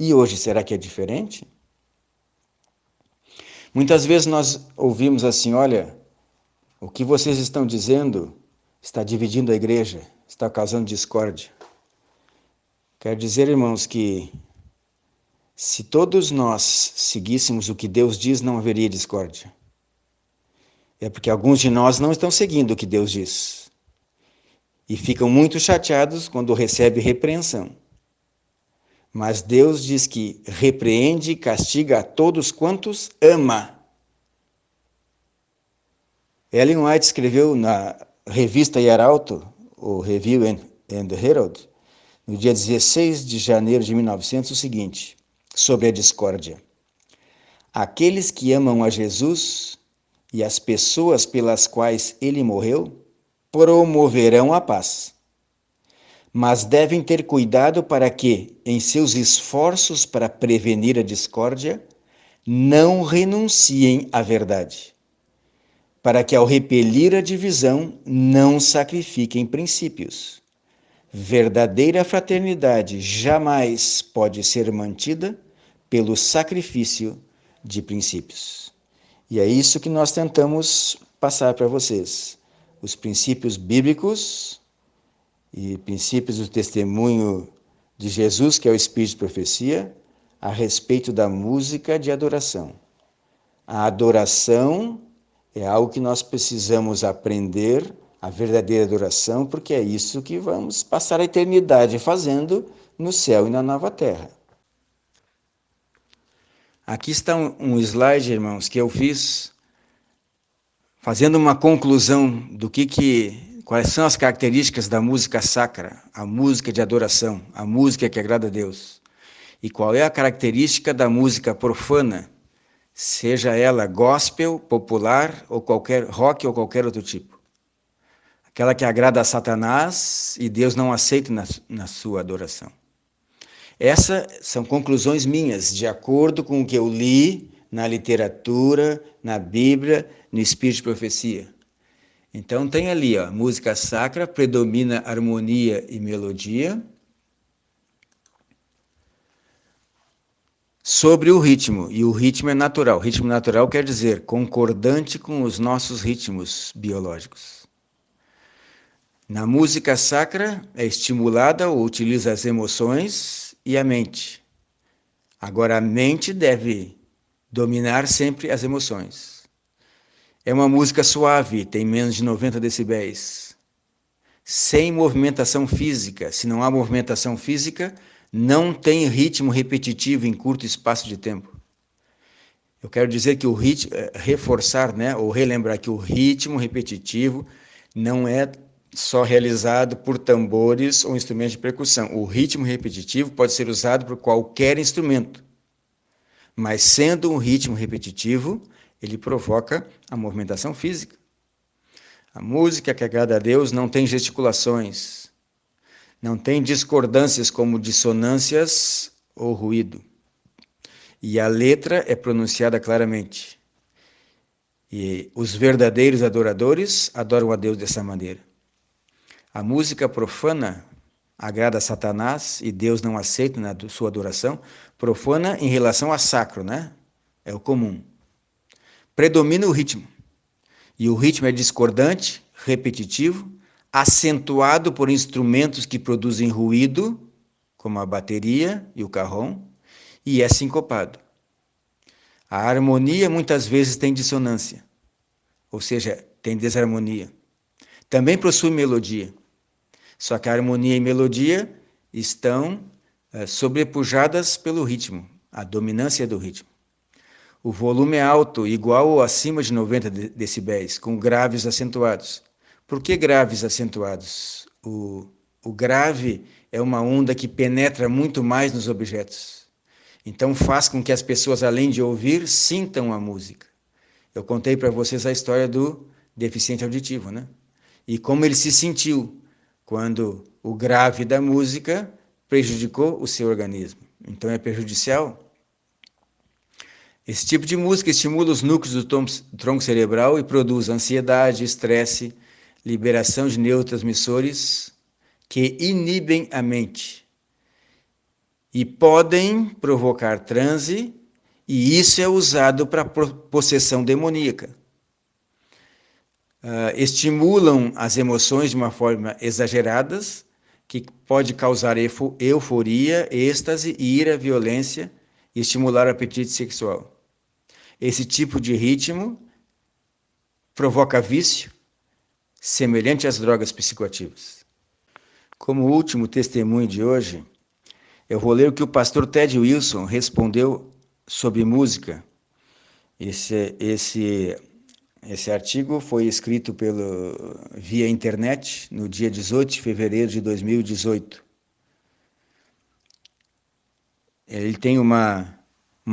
B: E hoje, será que é diferente? Muitas vezes nós ouvimos assim, olha, o que vocês estão dizendo está dividindo a igreja, está causando discórdia. Quero dizer, irmãos, que se todos nós seguíssemos o que Deus diz, não haveria discórdia. É porque alguns de nós não estão seguindo o que Deus diz. E ficam muito chateados quando recebem repreensão. Mas Deus diz que repreende e castiga a todos quantos ama. Ellen White escreveu na revista Hieralto, o Review and Herald, no dia 16 de janeiro de 1900, o seguinte, sobre a discórdia. Aqueles que amam a Jesus e as pessoas pelas quais ele morreu, promoverão a paz. Mas devem ter cuidado para que, em seus esforços para prevenir a discórdia, não renunciem à verdade, para que, ao repelir a divisão, não sacrifiquem princípios. Verdadeira fraternidade jamais pode ser mantida pelo sacrifício de princípios. E é isso que nós tentamos passar para vocês. Os princípios bíblicos e princípios do testemunho de Jesus, que é o Espírito de profecia, a respeito da música de adoração. A adoração é algo que nós precisamos aprender, a verdadeira adoração, porque é isso que vamos passar a eternidade fazendo no céu e na nova terra. Aqui está um slide, irmãos, que eu fiz fazendo uma conclusão do quais são as características da música sacra, a música de adoração, a música que agrada a Deus. E qual é a característica da música profana, seja ela gospel, popular, ou qualquer rock ou qualquer outro tipo. Aquela que agrada a Satanás e Deus não aceita na sua adoração. Essas são conclusões minhas, de acordo com o que eu li na literatura, na Bíblia, no Espírito de profecia. Então tem ali, ó, música sacra, predomina harmonia e melodia. Sobre o ritmo, e o ritmo é natural. Ritmo natural quer dizer concordante com os nossos ritmos biológicos. Na música sacra é estimulada ou utiliza as emoções e a mente. Agora, a mente deve dominar sempre as emoções. É uma música suave, tem menos de 90 decibéis. Sem movimentação física. Se não há movimentação física, não tem ritmo repetitivo em curto espaço de tempo. Eu quero dizer que o ritmo, reforçar, né, ou relembrar que o ritmo repetitivo não é só realizado por tambores ou instrumentos de percussão. O ritmo repetitivo pode ser usado por qualquer instrumento, mas sendo um ritmo repetitivo, ele provoca a movimentação física. A música que agrada a Deus não tem gesticulações, não tem discordâncias como dissonâncias ou ruído. E a letra é pronunciada claramente. E os verdadeiros adoradores adoram a Deus dessa maneira. A música profana agrada a Satanás e Deus não aceita na sua adoração. Profana em relação a sacro, né? É o comum. Predomina o ritmo. E o ritmo é discordante, repetitivo, acentuado por instrumentos que produzem ruído, como a bateria e o cajón, e é sincopado. A harmonia muitas vezes tem dissonância, ou seja, tem desarmonia. Também possui melodia, só que a harmonia e melodia estão sobrepujadas pelo ritmo, a dominância do ritmo. O volume é alto, igual ou acima de 90 decibéis, com graves acentuados. Por que graves acentuados? O grave é uma onda que penetra muito mais nos objetos. Então faz com que as pessoas, além de ouvir, sintam a música. Eu contei para vocês a história do deficiente auditivo, né? E como ele se sentiu quando o grave da música prejudicou o seu organismo. Então é prejudicial. Esse tipo de música estimula os núcleos do tronco cerebral e produz ansiedade, estresse, liberação de neurotransmissores que inibem a mente e podem provocar transe, e isso é usado para possessão demoníaca. Estimulam as emoções de uma forma exagerada, que pode causar euforia, êxtase, ira, violência e estimular o apetite sexual. Esse tipo de ritmo provoca vício, semelhante às drogas psicoativas. Como último testemunho de hoje, eu vou ler o que o pastor Ted Wilson respondeu sobre música. Esse artigo foi escrito via internet no dia 18 de fevereiro de 2018. Ele tem uma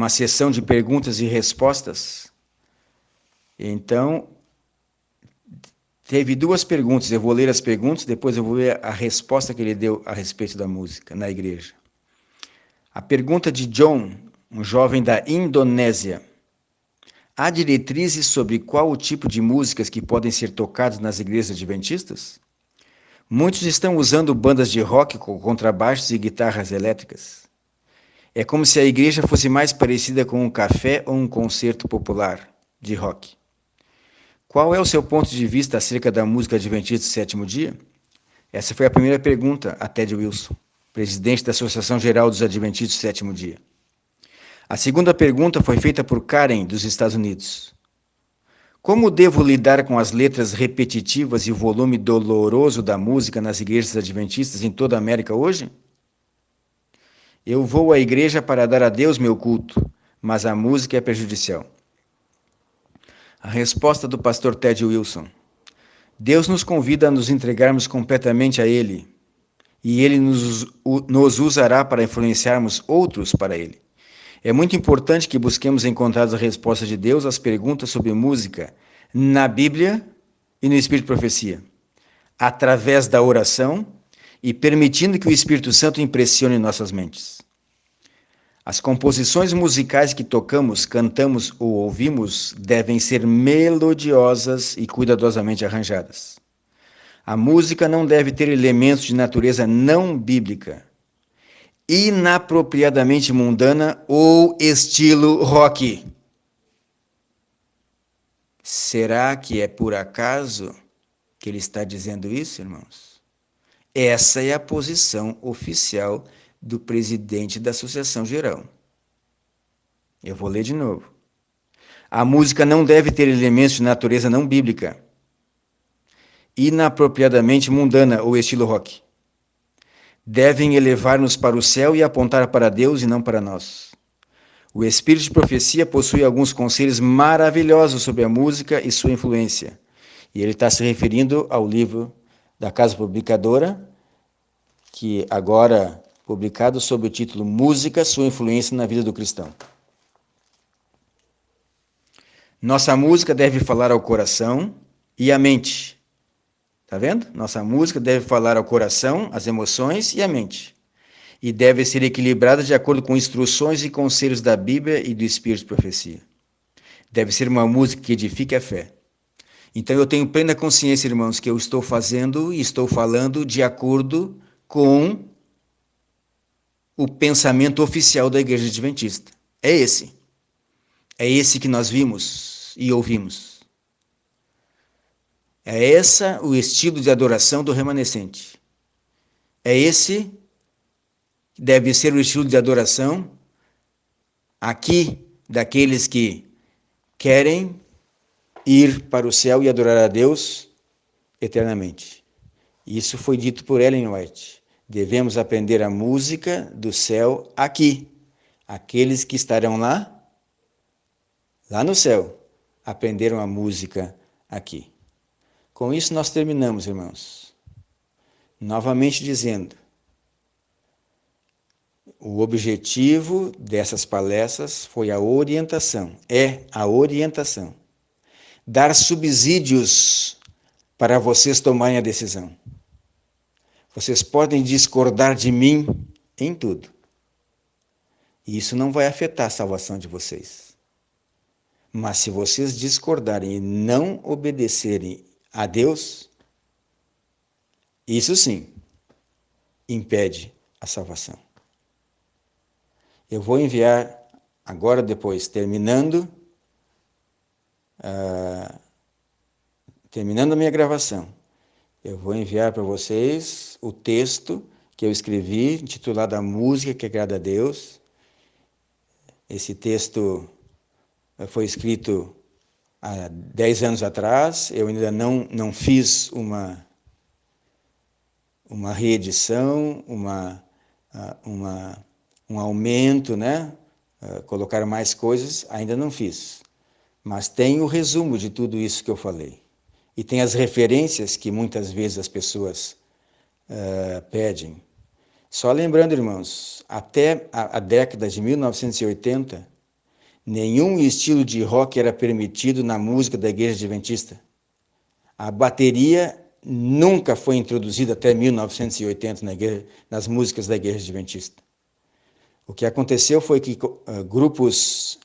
B: sessão de perguntas e respostas. Então, teve duas perguntas. Eu vou ler as perguntas, depois eu vou ler a resposta que ele deu a respeito da música na igreja. A pergunta de John, um jovem da Indonésia. Há diretrizes sobre qual o tipo de músicas que podem ser tocadas nas igrejas adventistas? Muitos estão usando bandas de rock com contrabaixos e guitarras elétricas. É como se a igreja fosse mais parecida com um café ou um concerto popular de rock. Qual é o seu ponto de vista acerca da música adventista do sétimo dia? Essa foi a primeira pergunta a Ted Wilson, presidente da Associação Geral dos Adventistas do sétimo dia. A segunda pergunta foi feita por Karen, dos Estados Unidos. Como devo lidar com as letras repetitivas e o volume doloroso da música nas igrejas adventistas em toda a América hoje? Eu vou à igreja para dar a Deus meu culto, mas a música é prejudicial. A resposta do pastor Ted Wilson. Deus nos convida a nos entregarmos completamente a Ele, e Ele nos usará para influenciarmos outros para Ele. É muito importante que busquemos encontrar as respostas de Deus às perguntas sobre música na Bíblia e no Espírito de Profecia, através da oração e permitindo que o Espírito Santo impressione nossas mentes. As composições musicais que tocamos, cantamos ou ouvimos devem ser melodiosas e cuidadosamente arranjadas. A música não deve ter elementos de natureza não bíblica, inapropriadamente mundana ou estilo rock. Será que é por acaso que ele está dizendo isso, irmãos? Essa é a posição oficial do presidente da Associação Geral. Eu vou ler de novo. A música não deve ter elementos de natureza não bíblica, inapropriadamente mundana ou estilo rock. Devem elevar-nos para o céu e apontar para Deus e não para nós. O espírito de profecia possui alguns conselhos maravilhosos sobre a música e sua influência. E ele está se referindo ao livro da Casa Publicadora, que agora publicado sob o título Música, sua influência na vida do cristão. Nossa música deve falar ao coração e à mente. Está vendo? Nossa música deve falar ao coração, às emoções e à mente. E deve ser equilibrada de acordo com instruções e conselhos da Bíblia e do Espírito de Profecia. Deve ser uma música que edifique a fé. Então eu tenho plena consciência, irmãos, que eu estou fazendo e estou falando de acordo com o pensamento oficial da Igreja Adventista. É esse. É esse que nós vimos e ouvimos. É esse o estilo de adoração do remanescente. É esse que deve ser o estilo de adoração aqui daqueles que querem ir para o céu e adorar a Deus eternamente. Isso foi dito por Ellen White. Devemos aprender a música do céu aqui. Aqueles que estarão lá no céu, aprenderam a música aqui. Com isso nós terminamos, irmãos. Novamente dizendo, o objetivo dessas palestras foi a orientação, é a orientação. Dar subsídios para vocês tomarem a decisão. Vocês podem discordar de mim em tudo. E isso não vai afetar a salvação de vocês. Mas se vocês discordarem e não obedecerem a Deus, isso sim impede a salvação. Eu vou enviar agora, depois, terminando a minha gravação, eu vou enviar para vocês o texto que eu escrevi, intitulado A Música que Agrada a Deus. Esse texto foi escrito há 10 anos atrás, eu ainda não fiz uma reedição, um aumento, né? Colocar mais coisas, ainda não fiz. Mas tem o resumo de tudo isso que eu falei. E tem as referências que muitas vezes as pessoas pedem. Só lembrando, irmãos, até a década de 1980, nenhum estilo de rock era permitido na música da Igreja Adventista. A bateria nunca foi introduzida até 1980 nas músicas da Igreja Adventista. O que aconteceu foi que grupos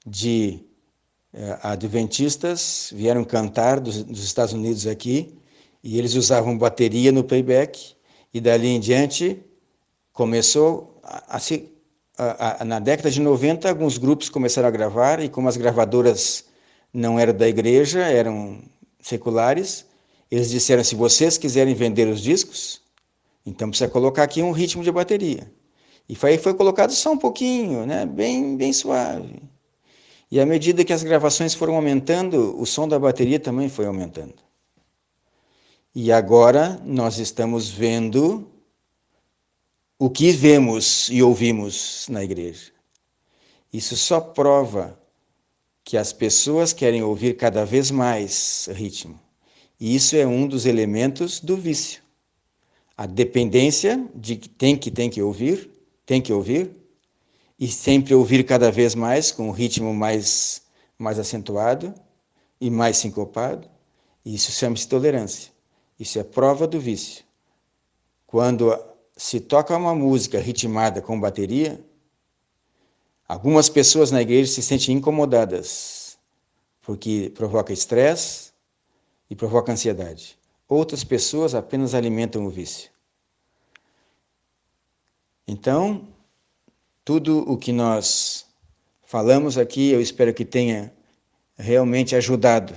B: de adventistas vieram cantar dos Estados Unidos aqui, e eles usavam bateria no playback, e dali em diante começou na década de 90, alguns grupos começaram a gravar, e como as gravadoras não eram da igreja, eram seculares, eles disseram, se vocês quiserem vender os discos, então precisa colocar aqui um ritmo de bateria. E foi colocado só um pouquinho, né? bem suave. E à medida que as gravações foram aumentando, o som da bateria também foi aumentando. E agora nós estamos vendo o que vemos e ouvimos na igreja. Isso só prova que as pessoas querem ouvir cada vez mais ritmo. E isso é um dos elementos do vício. A dependência de que tem que ouvir, e sempre ouvir cada vez mais, com um ritmo mais acentuado e mais sincopado. Isso chama-se tolerância. Isso é prova do vício. Quando se toca uma música ritmada com bateria, algumas pessoas na igreja se sentem incomodadas, porque provoca estresse e provoca ansiedade. Outras pessoas apenas alimentam o vício. Então, tudo o que nós falamos aqui, eu espero que tenha realmente ajudado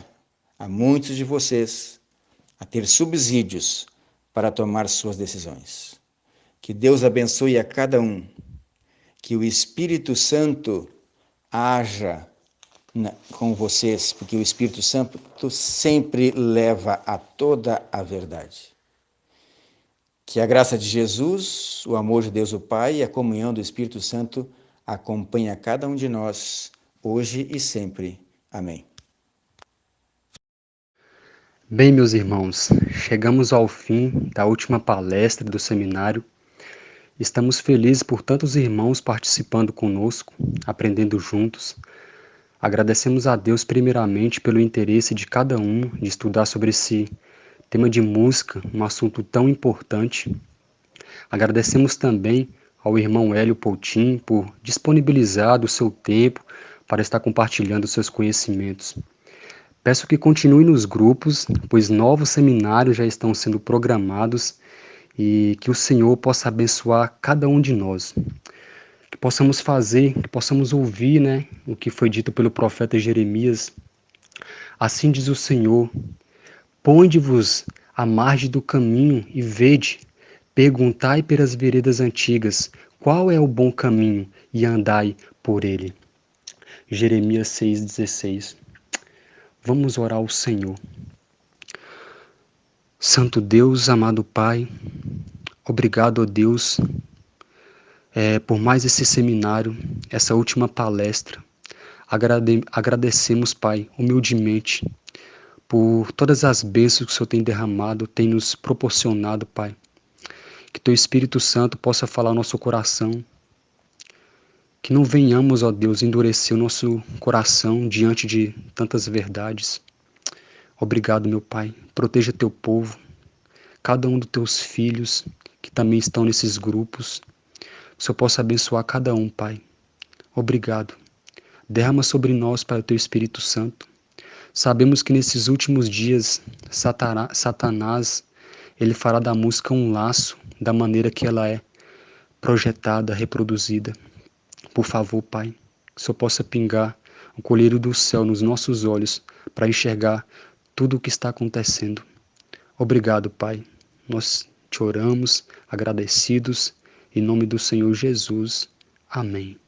B: a muitos de vocês a ter subsídios para tomar suas decisões. Que Deus abençoe a cada um, que o Espírito Santo haja com vocês, porque o Espírito Santo sempre leva a toda a verdade. Que a graça de Jesus, o amor de Deus o Pai e a comunhão do Espírito Santo acompanhe a cada um de nós, hoje e sempre. Amém.
A: Bem, meus irmãos, chegamos ao fim da última palestra do seminário. Estamos felizes por tantos irmãos participando conosco, aprendendo juntos. Agradecemos a Deus primeiramente pelo interesse de cada um de estudar sobre esse tema de música, um assunto tão importante. Agradecemos também ao irmão Hélio Poutin por disponibilizar o seu tempo para estar compartilhando seus conhecimentos. Peço que continue nos grupos, pois novos seminários já estão sendo programados e que o Senhor possa abençoar cada um de nós. Que possamos fazer, que possamos ouvir, o que foi dito pelo profeta Jeremias. Assim diz o Senhor: ponde-vos à margem do caminho e vede, perguntai pelas veredas antigas, qual é o bom caminho, e andai por ele. Jeremias 6,16. Vamos orar ao Senhor. Santo Deus, amado Pai, obrigado, ó Deus, por mais esse seminário, essa última palestra. Agradecemos, Pai, humildemente, por todas as bênçãos que o Senhor tem derramado, tem nos proporcionado, Pai. Que Teu Espírito Santo possa falar ao nosso coração. Que não venhamos, ó Deus, endurecer o nosso coração diante de tantas verdades. Obrigado, meu Pai. Proteja Teu povo, cada um dos Teus filhos que também estão nesses grupos. Que o Senhor possa abençoar cada um, Pai. Obrigado. Derrama sobre nós, Pai, o Teu Espírito Santo. Sabemos que nesses últimos dias, Satanás, ele fará da música um laço, da maneira que ela é projetada, reproduzida. Por favor, Pai, que o Senhor possa pingar o colírio do céu nos nossos olhos para enxergar tudo o que está acontecendo. Obrigado, Pai. Nós te oramos, agradecidos, em nome do Senhor Jesus. Amém.